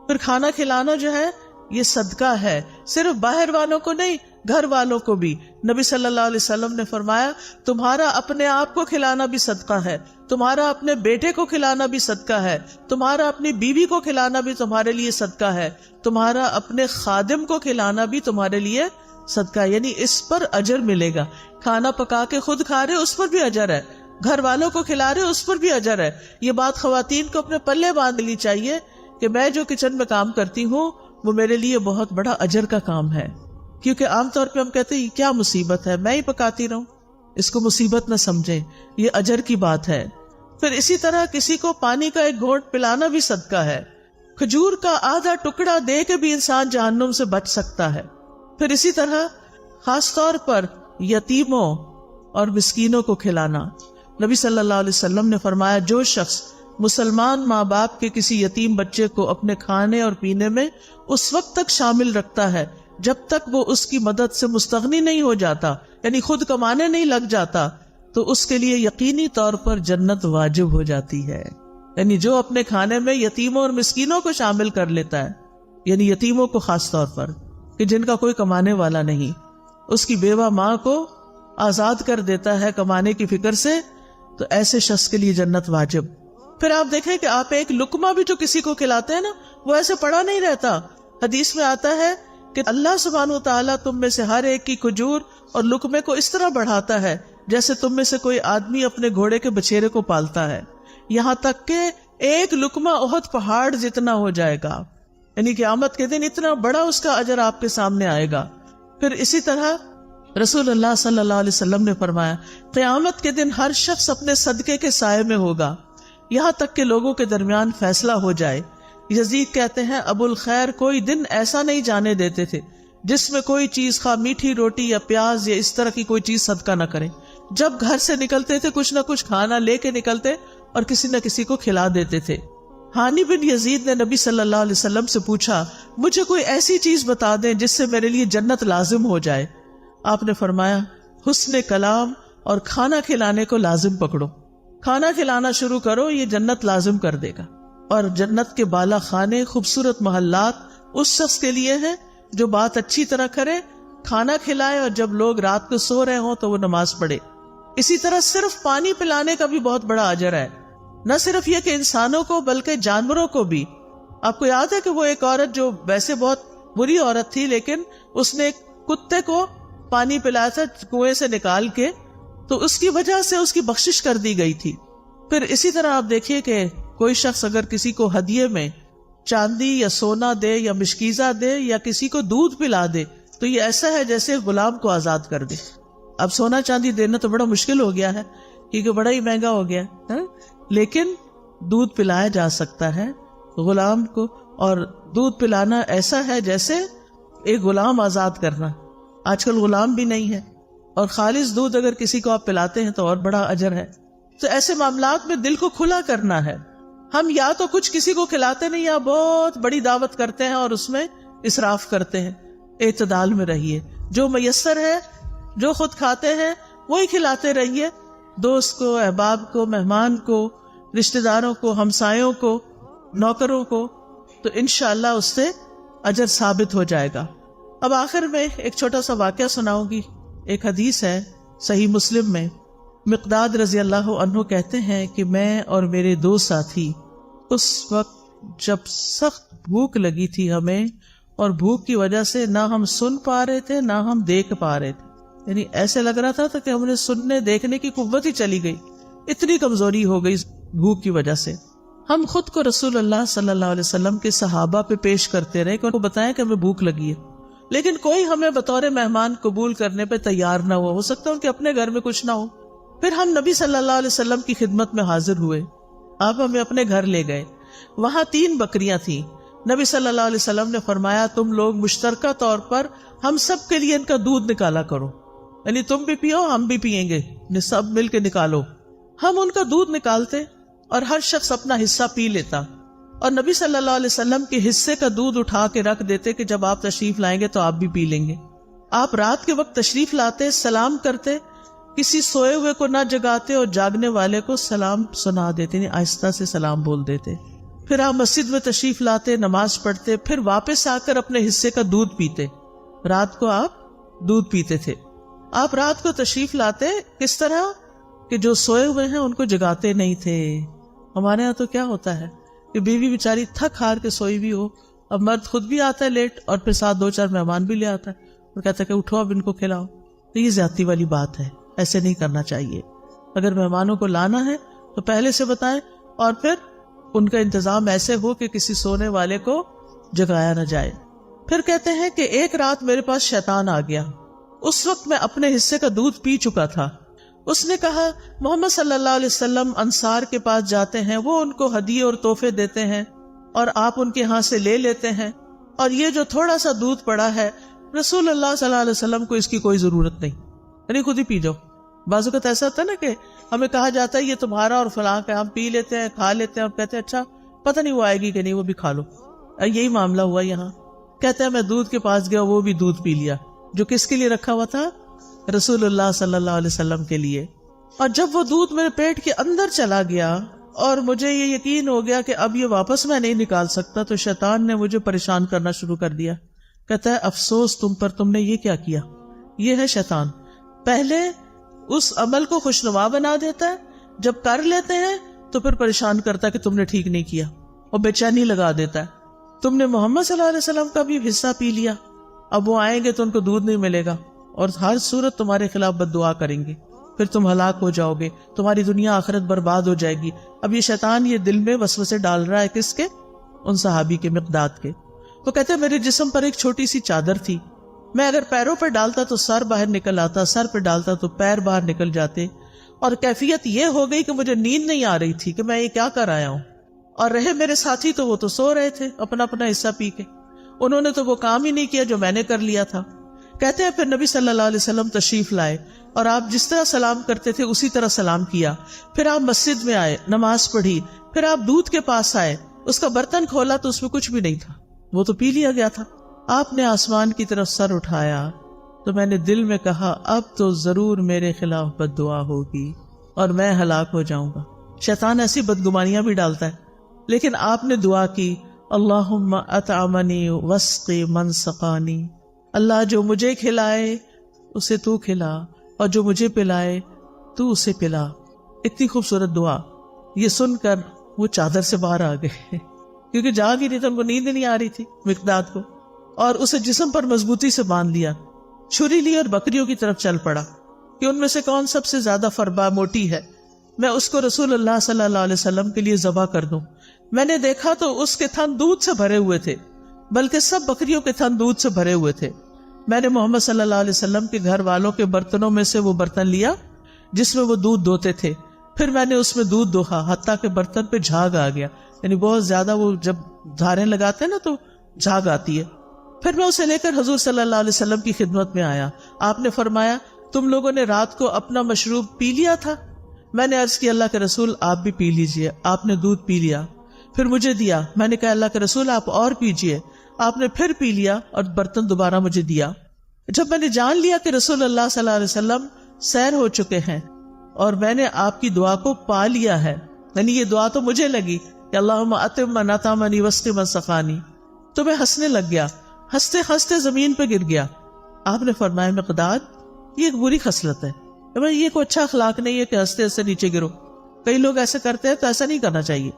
[SPEAKER 1] پھر کھانا کھلانا جو ہے یہ صدقہ ہے، صرف باہر والوں کو نہیں، گھر والوں کو بھی. نبی صلی اللہ علیہ وسلم نے فرمایا تمہارا اپنے آپ کو کھلانا بھی صدقہ ہے، تمہارا اپنے بیٹے کو کھلانا بھی صدقہ ہے، تمہارا اپنی بیوی کو کھلانا بھی تمہارے لیے صدقہ ہے، تمہارا اپنے خادم کو کھلانا بھی تمہارے لیے صدقہ ہے. یعنی اس پر اجر ملے گا. کھانا پکا کے خود کھا رہے اس پر بھی اجر ہے، گھر والوں کو کھلا رہے اس پر بھی اجر ہے. یہ بات خواتین کو اپنے پلے باندھ لینی چاہیے کہ میں جو کچن میں کام کرتی ہوں وہ میرے لیے بہت بڑا اجر کا کام ہے. کیونکہ عام طور پہ ہم کہتے ہیں یہ کیا مصیبت ہے، میں ہی پکاتی رہوں، اس کو مصیبت نہ سمجھیں، یہ اجر کی بات ہے. پھر اسی طرح کسی کو پانی کا ایک گھونٹ پلانا بھی صدقہ ہے. کھجور کا آدھا ٹکڑا دے کے بھی انسان جہنم سے بچ سکتا ہے. پھر اسی طرح خاص طور پر یتیموں اور مسکینوں کو کھلانا. نبی صلی اللہ علیہ وسلم نے فرمایا جو شخص مسلمان ماں باپ کے کسی یتیم بچے کو اپنے کھانے اور پینے میں اس وقت تک شامل رکھتا ہے جب تک وہ اس کی مدد سے مستغنی نہیں ہو جاتا، یعنی خود کمانے نہیں لگ جاتا، تو اس کے لیے یقینی طور پر جنت واجب ہو جاتی ہے. یعنی جو اپنے کھانے میں یتیموں اور مسکینوں کو شامل کر لیتا ہے، یعنی یتیموں کو خاص طور پر کہ جن کا کوئی کمانے والا نہیں، اس کی بیوہ ماں کو آزاد کر دیتا ہے کمانے کی فکر سے، تو ایسے شخص کے لیے جنت واجب. پھر آپ دیکھیں کہ آپ ایک لقمہ بھی جو کسی کو کھلاتے ہیں نا وہ ایسے پڑا نہیں رہتا. حدیث میں آتا ہے کہ اللہ سبحانہ و تعالیٰ تم میں سے ہر ایک کی کھجور اور لقمے کو اس طرح بڑھاتا ہے جیسے تم میں سے کوئی آدمی اپنے گھوڑے کے بچھیرے کو پالتا ہے، یہاں تک کہ ایک لقمہ احد پہاڑ جتنا ہو جائے گا. یعنی قیامت کے دن اتنا بڑا اس کا اجر آپ کے سامنے آئے گا. پھر اسی طرح رسول اللہ صلی اللہ علیہ وسلم نے فرمایا قیامت کے دن ہر شخص اپنے صدقے کے سائے میں ہوگا یہاں تک کہ لوگوں کے درمیان فیصلہ ہو جائے. یزید کہتے ہیں ابو الخیر کوئی دن ایسا نہیں جانے دیتے تھے جس میں کوئی چیز خواہ میٹھی روٹی یا پیاز یا اس طرح کی کوئی چیز صدقہ نہ کرے. جب گھر سے نکلتے تھے کچھ نہ کچھ کھانا لے کے نکلتے اور کسی نہ کسی کو کھلا دیتے تھے. ہانی بن یزید نے نبی صلی اللہ علیہ وسلم سے پوچھا مجھے کوئی ایسی چیز بتا دیں جس سے میرے لیے جنت لازم ہو جائے. آپ نے فرمایا حسن کلام اور کھانا کھلانے کو لازم پکڑو. کھانا کھلانا شروع کرو، یہ جنت لازم کر دے گا. اور جنت کے بالا خانے، خوبصورت محلات اس شخص کے لیے ہیں جو بات اچھی طرح کرے، کھانا کھلائے اور جب لوگ رات کو سو رہے ہوں تو وہ نماز پڑھے. اسی طرح صرف پانی پلانے کا بھی بہت بڑا اجر ہے. نہ صرف یہ کہ انسانوں کو بلکہ جانوروں کو بھی. آپ کو یاد ہے کہ وہ ایک عورت جو ویسے بہت بری عورت تھی لیکن اس نے ایک کتے کو پانی پلایا تھا کنویں سے نکال کے، تو اس کی وجہ سے اس کی بخشش کر دی گئی تھی. پھر اسی طرح آپ دیکھیے کہ کوئی شخص اگر کسی کو ہدیے میں چاندی یا سونا دے یا مشکیزہ دے یا کسی کو دودھ پلا دے تو یہ ایسا ہے جیسے غلام کو آزاد کر دے. اب سونا چاندی دینا تو بڑا مشکل ہو گیا ہے کیونکہ بڑا ہی مہنگا ہو گیا ہے، لیکن دودھ پلایا جا سکتا ہے غلام کو. اور دودھ پلانا ایسا ہے جیسے ایک غلام آزاد کرنا. آج کل غلام بھی نہیں ہے اور خالص دودھ اگر کسی کو آپ پلاتے ہیں تو اور بڑا اجر ہے. تو ایسے معاملات میں دل کو کھلا کرنا ہے. ہم یا تو کچھ کسی کو کھلاتے نہیں یا بہت بڑی دعوت کرتے ہیں اور اس میں اسراف کرتے ہیں. اعتدال میں رہیے، جو میسر ہے جو خود کھاتے ہیں وہی کھلاتے رہیے. دوست کو، احباب کو، مہمان کو، رشتہ داروں کو، ہمسایوں کو، نوکروں کو، تو انشاءاللہ اس سے اجر ثابت ہو جائے گا. اب آخر میں ایک چھوٹا سا واقعہ سناؤں گی. ایک حدیث ہے صحیح مسلم میں، مقداد رضی اللہ عنہ کہتے ہیں کہ میں اور میرے دو ساتھی اس وقت جب سخت بھوک لگی تھی ہمیں، اور بھوک کی وجہ سے نہ ہم سن پا رہے تھے نہ ہم دیکھ پا رہے تھے، یعنی ایسے لگ رہا تھا کہ ہمیں سننے دیکھنے کی قوت ہی چلی گئی، اتنی کمزوری ہو گئی بھوک کی وجہ سے۔ ہم خود کو رسول اللہ صلی اللہ علیہ وسلم کے صحابہ پہ پیش کرتے رہے کہ ان کو بتائیں کہ ہمیں بھوک لگی ہے، لیکن کوئی ہمیں بطور مہمان قبول کرنے پہ تیار نہ ہو سکتا ان کے اپنے گھر میں کچھ نہ ہو۔ پھر ہم نبی صلی اللہ علیہ وسلم کی خدمت میں حاضر ہوئے، آپ ہمیں اپنے گھر لے گئے، وہاں 3 بکریاں تھیں۔ نبی صلی اللہ علیہ وسلم نے فرمایا تم لوگ مشترکہ طور پر ہم سب کے لیے ان کا دودھ نکالا کرو، یعنی تم بھی پیو ہم بھی پیئیں گے، سب مل کے نکالو۔ ہم ان کا دودھ نکالتے اور ہر شخص اپنا حصہ پی لیتا، اور نبی صلی اللہ علیہ وسلم کے حصے کا دودھ اٹھا کے رکھ دیتے کہ جب آپ تشریف لائیں گے تو آپ بھی پی لیں گے۔ آپ رات کے وقت تشریف لاتے، سلام کرتے، کسی سوئے ہوئے کو نہ جگاتے اور جاگنے والے کو سلام سنا دیتے، یعنی آہستہ سے سلام بول دیتے۔ پھر آپ مسجد میں تشریف لاتے، نماز پڑھتے، پھر واپس آ کر اپنے حصے کا دودھ پیتے۔ رات کو آپ دودھ پیتے تھے۔ آپ رات کو تشریف لاتے کس طرح کہ جو سوئے ہوئے ہیں ان کو جگاتے نہیں تھے۔ ہمارے ہاں تو کیا ہوتا ہے کہ بیوی بیچاری تھک ہار کے سوئی بھی ہو، اب مرد خود بھی آتا ہے لیٹ اور پھر ساتھ 2-4 مہمان بھی لے آتا ہے اور کہتا ہے کہ اٹھو اب ان کو کھلاؤ، تو یہ زیادتی والی بات ہے، ایسے نہیں کرنا چاہیے۔ اگر مہمانوں کو لانا ہے تو پہلے سے بتائیں، اور پھر ان کا انتظام ایسے ہو کہ کسی سونے والے کو جگایا نہ جائے۔ پھر کہتے ہیں کہ ایک رات میرے پاس شیطان آ گیا، اس وقت میں اپنے حصے کا دودھ پی چکا تھا۔ اس نے کہا محمد صلی اللہ علیہ وسلم انصار کے پاس جاتے ہیں، وہ ان کو ہدیے اور تحفے دیتے ہیں اور آپ ان کے ہاں سے لے لیتے ہیں، اور یہ جو تھوڑا سا دودھ پڑا ہے رسول اللہ صلی اللہ علیہ وسلم کو اس کی کوئی ضرورت نہیں، یعنی خود ہی پی جاؤ۔ بعض اوقات ایسا ہوتا ہے نا کہ ہمیں کہا جاتا ہے یہ تمہارا اور فلاں کا، ہم پی لیتے ہیں کھا لیتے ہیں اور کہتے ہیں اچھا پتہ نہیں وہ آئے گی کہ نہیں، وہ بھی کھا لو۔ یہی معاملہ ہوا یہاں، کہتے ہیں میں دودھ کے پاس گیا، وہ بھی دودھ پی لیا جو کس کے لیے رکھا ہوا تھا، رسول اللہ صلی اللہ علیہ وسلم کے لیے۔ اور جب وہ دودھ میرے پیٹ کے اندر چلا گیا اور مجھے یہ یقین ہو گیا کہ اب یہ واپس میں نہیں نکال سکتا، تو شیطان نے مجھے پریشان کرنا شروع کر دیا۔ کہتا ہے افسوس تم پر، تم نے یہ کیا کیا۔ یہ ہے شیطان، پہلے اس عمل کو خوشنما بنا دیتا ہے، جب کر لیتے ہیں تو پھر پریشان کرتا ہے کہ تم نے ٹھیک نہیں کیا، اور بے چینی لگا دیتا ہے۔ تم نے محمد صلی اللہ علیہ وسلم کا بھی حصہ پی لیا، اب وہ آئیں گے تو ان کو دودھ نہیں ملے گا اور ہر صورت تمہارے خلاف بد دعا کریں گے، پھر تم ہلاک ہو جاؤ گے، تمہاری دنیا آخرت برباد ہو جائے گی۔ اب یہ شیطان یہ دل میں وسوسے ڈال رہا ہے، کس کے؟ ان صحابی کے، مقداد کے۔ وہ کہتے ہیں میرے جسم پر ایک چھوٹی سی چادر تھی، میں اگر پیروں پر ڈالتا تو سر باہر نکل آتا، سر پہ ڈالتا تو پیر باہر نکل جاتے، اور کیفیت یہ ہو گئی کہ مجھے نیند نہیں آ رہی تھی کہ میں یہ کیا کر آیا ہوں۔ اور رہے میرے ساتھی تو وہ تو سو رہے تھے اپنا اپنا حصہ پی کے، انہوں نے تو وہ کام ہی نہیں کیا جو میں نے کر لیا تھا۔ کہتے ہیں پھر نبی صلی اللہ علیہ وسلم تشریف لائے اور آپ جس طرح سلام کرتے تھے اسی طرح سلام کیا، پھر آپ مسجد میں آئے، نماز پڑھی، پھر آپ دودھ کے پاس آئے، اس کا برتن کھولا تو اس میں کچھ بھی نہیں تھا، وہ تو پی لیا گیا تھا۔ آپ نے آسمان کی طرف سر اٹھایا تو میں نے دل میں کہا اب تو ضرور میرے خلاف بد دعا ہوگی اور میں ہلاک ہو جاؤں گا۔ شیطان ایسی بدگمانیاں بھی ڈالتا ہے، لیکن آپ نے دعا کی اللہم اطعمنی واسقی من سقانی، اللہ جو مجھے کھلائے اسے تو کھلا اور جو مجھے پلائے تو اسے پلا۔ اتنی خوبصورت دعا، یہ سن کر وہ چادر سے باہر آ گئے کیونکہ جاگ ہی نہیں تھا، ان کو نیند نہیں آ رہی تھی مقداد کو، اور اسے جسم پر مضبوطی سے باندھ لیا، چھری لی اور بکریوں کی طرف چل پڑا کہ ان میں سے کون سب سے زیادہ فربا موٹی ہے، میں اس کو رسول اللہ صلی اللہ علیہ وسلم کے لیے ذبح کر دوں۔ میں نے دیکھا تو اس کے تھن دودھ سے بھرے ہوئے تھے، بلکہ سب بکریوں کے تھن دودھ سے بھرے ہوئے تھے۔ میں نے محمد صلی اللہ علیہ وسلم کے گھر والوں کے برتنوں میں سے وہ برتن لیا جس میں وہ دودھ دوتے تھے، پھر میں نے اس میں دودھ دوہا حتیٰ کہ برتن پہ جھاگ آ گیا، یعنی بہت زیادہ وہ جب دھاریں لگاتے ہیں نا تو جھاگ آتی ہے۔ پھر میں اسے لے کر حضور صلی اللہ علیہ وسلم کی خدمت میں آیا، آپ نے فرمایا تم لوگوں نے رات کو اپنا مشروب پی لیا تھا؟ میں نے عرض کی اللہ کے رسول آپ بھی پی لیجئے۔ آپ نے دودھ پی لیا، پھر مجھے دیا، میں نے کہا اللہ کے رسول آپ اور پیجئے، آپ نے پھر پی لیا اور برتن دوبارہ مجھے دیا۔ جب میں نے جان لیا کہ رسول اللہ صلی اللہ علیہ وسلم سیر ہو چکے ہیں اور میں نے آپ کی دعا کو پا لیا ہے، یعنی یہ دعا تو مجھے لگی کہ اللہم اطعم من اطعمنی واسقِ من سقانی، تو میں ہنسنے لگ گیا، ہنستے ہنستے زمین پہ گر گیا۔ آپ نے فرمایا مقداد یہ ایک بری خصلت ہے، یہ کوئی اچھا اخلاق نہیں ہے کہ ہنستے ہنستے نیچے گرو، کئی لوگ ایسے کرتے ہیں تو ایسا نہیں کرنا چاہیے۔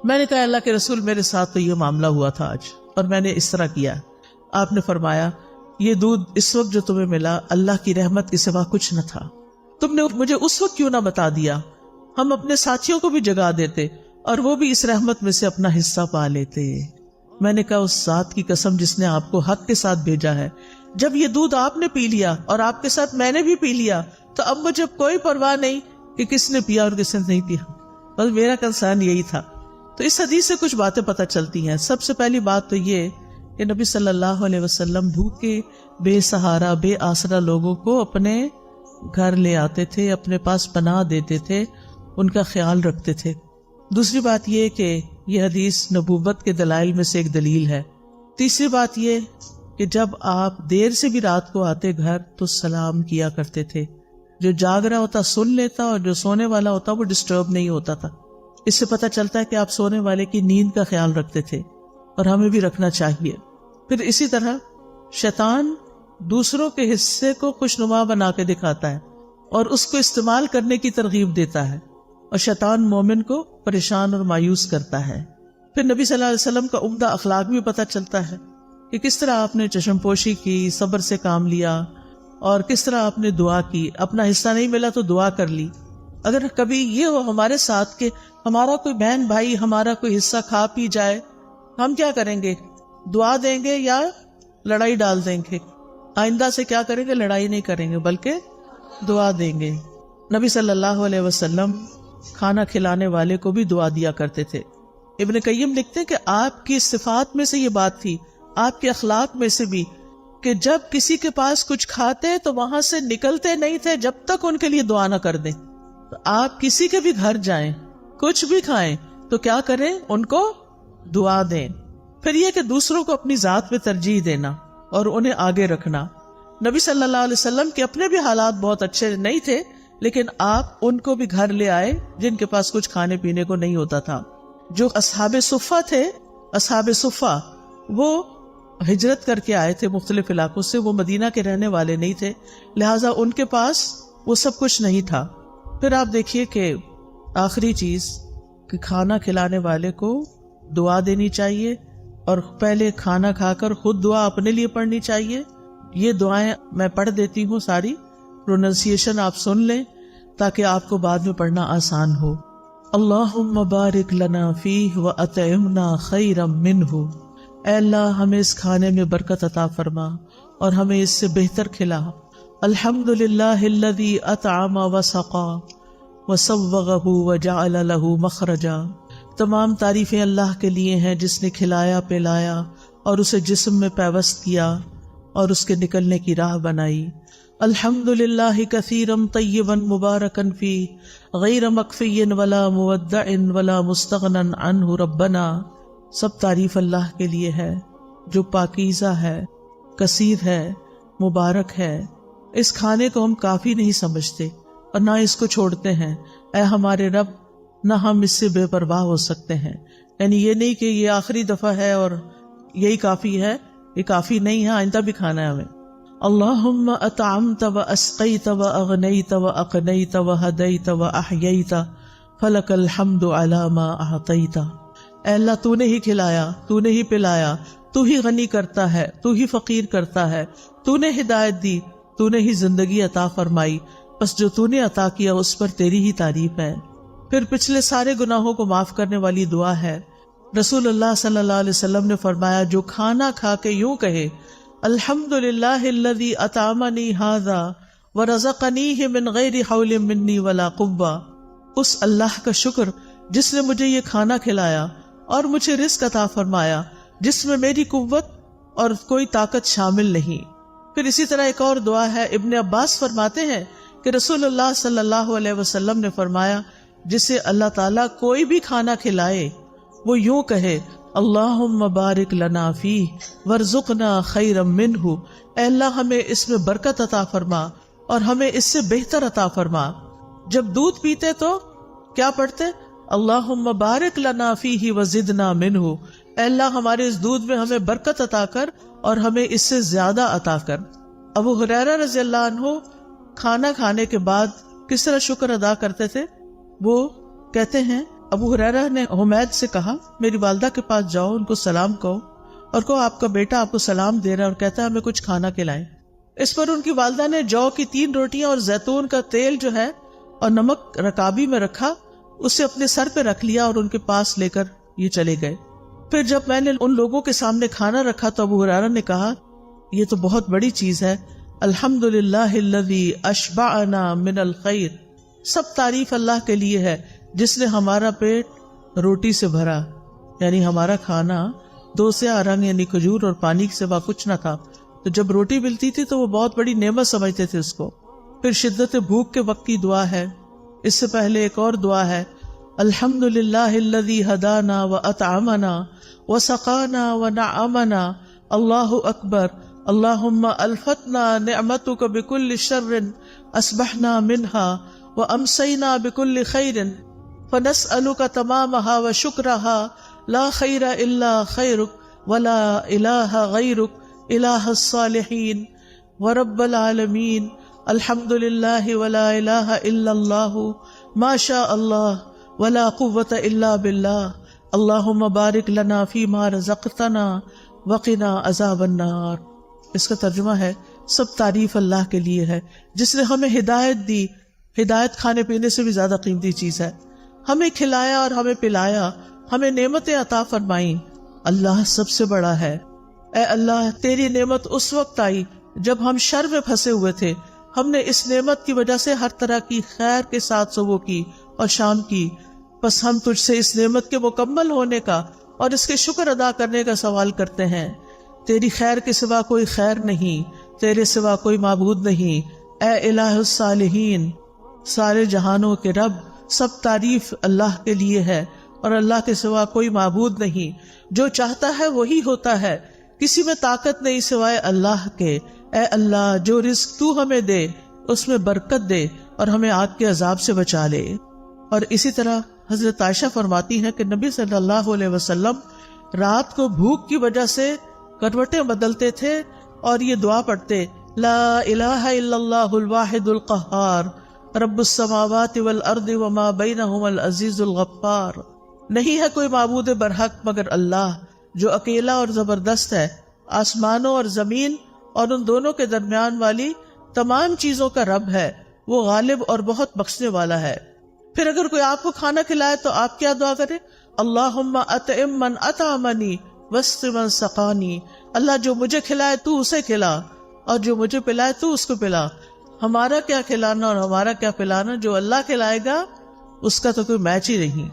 [SPEAKER 1] میں نے کہا اللہ کے رسول میرے ساتھ تو یہ معاملہ ہوا تھا آج اور میں نے اس طرح کیا. آپ نے فرمایا یہ دودھ اس وقت جو تمہیں ملا اللہ کی رحمت کے سوا کچھ نہ تھا. تم نے مجھے اس وقت کیوں نہ بتا دیا؟ ہم اپنے ساتھیوں کو بھی جگا دیتے اور وہ بھی اس رحمت میں سے اپنا حصہ پا لیتے. میں نے کہا اس ذات کی قسم جس نے آپ کو حق کے ساتھ بھیجا ہے، جب یہ دودھ آپ نے پی لیا اور آپ کے ساتھ میں نے بھی پی لیا تو اب مجھے کوئی پرواہ نہیں کہ کس نے پیا اور کس نے نہیں پیا. بس میرا کنسرن یہی تھا. تو اس حدیث سے کچھ باتیں پتہ چلتی ہیں. سب سے پہلی بات تو یہ کہ نبی صلی اللہ علیہ وسلم بھوکے بے سہارا بے آسرا لوگوں کو اپنے گھر لے آتے تھے، اپنے پاس پناہ دیتے تھے، ان کا خیال رکھتے تھے. دوسری بات یہ کہ یہ حدیث نبوت کے دلائل میں سے ایک دلیل ہے. تیسری بات یہ کہ جب آپ دیر سے بھی رات کو آتے گھر تو سلام کیا کرتے تھے. جو جاگ رہا ہوتا سن لیتا اور جو سونے والا ہوتا وہ ڈسٹرب نہیں ہوتا تھا. اس سے پتہ چلتا ہے کہ آپ سونے والے کی نیند کا خیال رکھتے تھے اور ہمیں بھی رکھنا چاہیے. پھر اسی طرح شیطان دوسروں کے حصے کو خوشنما بنا کے دکھاتا ہے اور اس کو استعمال کرنے کی ترغیب دیتا ہے، اور شیطان مومن کو پریشان اور مایوس کرتا ہے. پھر نبی صلی اللہ علیہ وسلم کا عمدہ اخلاق بھی پتہ چلتا ہے کہ کس طرح آپ نے چشم پوشی کی، صبر سے کام لیا، اور کس طرح آپ نے دعا کی. اپنا حصہ نہیں ملا تو دعا کر لی. اگر کبھی یہ ہو ہمارے ساتھ کہ ہمارا کوئی بہن بھائی ہمارا کوئی حصہ کھا پی جائے، ہم کیا کریں گے؟ دعا دیں گے یا لڑائی ڈال دیں گے؟ آئندہ سے کیا کریں گے؟ لڑائی نہیں کریں گے بلکہ دعا دیں گے. نبی صلی اللہ علیہ وسلم کھانا کھلانے والے کو بھی دعا دیا کرتے تھے. ابن قیم لکھتے ہیں کہ آپ کی صفات میں سے یہ بات تھی، آپ کے اخلاق میں سے بھی، کہ جب کسی کے پاس کچھ کھاتے تو وہاں سے نکلتے نہیں تھے جب تک ان کے لیے دعا نہ کر دیں. تو آپ کسی کے بھی گھر جائیں، کچھ بھی کھائیں تو کیا کریں؟ ان کو دعا دیں. پھر یہ کہ دوسروں کو اپنی ذات میں ترجیح دینا اور انہیں آگے رکھنا. نبی صلی اللہ علیہ وسلم کے اپنے بھی حالات بہت اچھے نہیں تھے، لیکن آپ ان کو بھی گھر لے آئے جن کے پاس کچھ کھانے پینے کو نہیں ہوتا تھا. جو اصحاب صفہ تھے، اصحاب صفہ وہ ہجرت کر کے آئے تھے مختلف علاقوں سے، وہ مدینہ کے رہنے والے نہیں تھے، لہٰذا ان کے پاس وہ سب کچھ نہیں تھا. پھر آپ دیکھیے کہ آخری چیز کہ کھانا کھلانے والے کو دعا دینی چاہیے اور پہلے کھانا کھا کر خود دعا اپنے لیے پڑھنی چاہیے. یہ دعائیں میں پڑھ دیتی ہوں، ساری پروننسیشن آپ سن لیں تاکہ آپ کو بعد میں پڑھنا آسان ہو. اللہم بارک لنا فیہ واطعمنا خیرا منہ. اے اللہ ہمیں اس کھانے میں برکت عطا فرما اور ہمیں اس سے بہتر کھلا. الحمدللہ الذی اطعم وسقا وسوغہ وجعل لہ مخرجا. تمام تعریفیں اللہ کے لیے ہیں جس نے کھلایا پلایا اور اسے جسم میں پیوست کیا اور اس کے نکلنے کی راہ بنائی. الحمدللہ کثیرا طیبا مبارکا فی غیر مکفی ولا مودع ولا مستغنا عنہ ربنا. سب تعریف اللہ کے لیے ہے جو پاکیزہ ہے، کثیر ہے، مبارک ہے. اس کھانے کو ہم کافی نہیں سمجھتے اور نہ اس کو چھوڑتے ہیں. اے ہمارے رب، نہ ہم اس سے بے پرواہ ہو سکتے ہیں. یعنی یہ نہیں کہ یہ آخری دفعہ ہے اور یہی کافی ہے، یہ کافی نہیں ہے، آئندہ بھی کھانا ہے ہمیں. اللہم اطعمت و اسقیت و اغنیت و اقنیت و ہدیت و احییت فلک الحمد علی ما اعطیت. اے اللہ تو نے ہی کھلایا، تو نے ہی پلایا، تو ہی غنی کرتا ہے، تو ہی فقیر کرتا ہے، تو نے ہدایت دی، تو نے ہی زندگی عطا فرمائی، بس جو تو نے عطا کیا اس پر تیری ہی تعریف ہے. پھر پچھلے سارے گناہوں کو معاف کرنے والی دعا ہے. رسول اللہ صلی اللہ علیہ وسلم نے فرمایا جو کھانا کھا کے یوں کہے الحمدللہ الذی اطعمنی ھذا ورزقنیہ من غیر حول منی ولا قوہ. اس اللہ کا شکر جس نے مجھے یہ کھانا کھلایا اور مجھے رزق عطا فرمایا جس میں میری قوت اور کوئی طاقت شامل نہیں. پھر اسی طرح ایک اور دعا ہے. ابن عباس فرماتے ہیں کہ رسول اللہ صلی اللہ علیہ وسلم نے فرمایا جسے اللہ تعالیٰ کوئی بھی کھانا کھلائے وہ یوں کہے اللہم بارک لنا فیہ ورزقنا خیرا منہ. اے اللہ ہمیں اس میں برکت عطا فرما اور ہمیں اس سے بہتر عطا فرما. جب دودھ پیتے تو کیا پڑھتے؟ اللہم بارک لنا فیہ وزدنا منہ. اے اللہ ہمارے اس دودھ میں ہمیں برکت عطا کر اور ہمیں اس سے زیادہ عطا کر. ابو ہریرہ رضی اللہ عنہ کھانا کھانے کے بعد کس طرح شکر ادا کرتے تھے؟ وہ کہتے ہیں ابو ہریرہ نے حمید سے کہا میری والدہ کے پاس جاؤ، ان کو سلام کہو اور کہو آپ کا بیٹا آپ کو سلام دے رہا ہے اور کہتا ہے ہمیں کچھ کھانا کھلائیں۔ اس پر ان کی والدہ نے جو کی 3 روٹیاں اور زیتون کا تیل جو ہے اور نمک رکابی میں رکھا، اسے اپنے سر پہ رکھ لیا اور ان کے پاس لے کر یہ چلے گئے۔ پھر جب میں نے ان لوگوں کے سامنے کھانا رکھا تو ابو ہریرہ نے کہا یہ تو بہت بڑی چیز ہے، الحمدللہ الذی اشبعنا من الخیر، سب تعریف اللہ کے لیے ہے جس نے ہمارا پیٹ روٹی سے بھرا، یعنی ہمارا کھانا 2 سیاہ رنگ یعنی کھجور اور پانی کے سوا کچھ نہ تھا، تو جب روٹی ملتی تھی تو وہ بہت بڑی نعمت سمجھتے تھے اس کو۔ پھر شدت بھوک کے وقت کی دعا ہے، اس سے پہلے ایک اور دعا ہے الحمدللہ الذی ہدانا واطعمنا وسقانا ونعمنا، اللہ اکبر، اللہم الفتنا نعمتک بکل شر اصبحنا منها وامسینا بکل خیر فنسألک تمامها وشکرها لا خیر الا خیرک ولا الہ غیرک الہ الصالحین ورب العالمین، الحمدللہ ولا الہ الا اللہ ما شاء اللہ ولا قوت الا باللہ، اللہم بارک لنا فیما رزقتنا وقنا عذاب النار۔ اس کا ترجمہ ہے سب تعریف اللہ کے لیے ہے جس نے ہمیں ہدایت دی، ہدایت کھانے پینے سے بھی زیادہ قیمتی چیز ہے، ہمیں کھلایا اور ہمیں پلایا، ہمیں نعمتیں عطا فرمائیں، اللہ سب سے بڑا ہے۔ اے اللہ تیری نعمت اس وقت آئی جب ہم شر میں پھنسے ہوئے تھے، ہم نے اس نعمت کی وجہ سے ہر طرح کی خیر کے ساتھ صبح کی اور شام کی، بس ہم تجھ سے اس نعمت کے مکمل ہونے کا اور اس کے شکر ادا کرنے کا سوال کرتے ہیں۔ تیری خیر کے سوا کوئی خیر نہیں، تیرے سوا کوئی معبود نہیں، اے الہ الصالحین، سارے جہانوں کے رب، سب تعریف اللہ کے لیے ہے اور اللہ کے سوا کوئی معبود نہیں، جو چاہتا ہے وہی ہوتا ہے، کسی میں طاقت نہیں سوائے اللہ کے۔ اے اللہ جو رزق تو ہمیں دے اس میں برکت دے اور ہمیں آگ کے عذاب سے بچا لے۔ اور اسی طرح حضرت عائشہ فرماتی ہیں کہ نبی صلی اللہ علیہ وسلم رات کو بھوک کی وجہ سے کروٹیں بدلتے تھے اور یہ دعا پڑھتے لا الہ الا اللہ الواحد القہار رب السماوات والارض وما بینہما العزیز الغفار، نہیں ہے کوئی معبود برحق مگر اللہ جو اکیلا اور زبردست ہے، آسمانوں اور زمین اور ان دونوں کے درمیان والی تمام چیزوں کا رب ہے، وہ غالب اور بہت بخشنے والا ہے۔ پھر اگر کوئی آپ کو کھانا کھلائے تو آپ کیا دعا کریں؟ اللہم اطعم من اطعمنی واسق من سقانی، اللہ جو مجھے کھلائے تو اسے کھلا اور جو مجھے پلائے تو اس کو پلا۔ ہمارا کیا کھلانا اور ہمارا کیا پلانا، جو اللہ کھلائے گا اس کا تو کوئی میچ ہی نہیں۔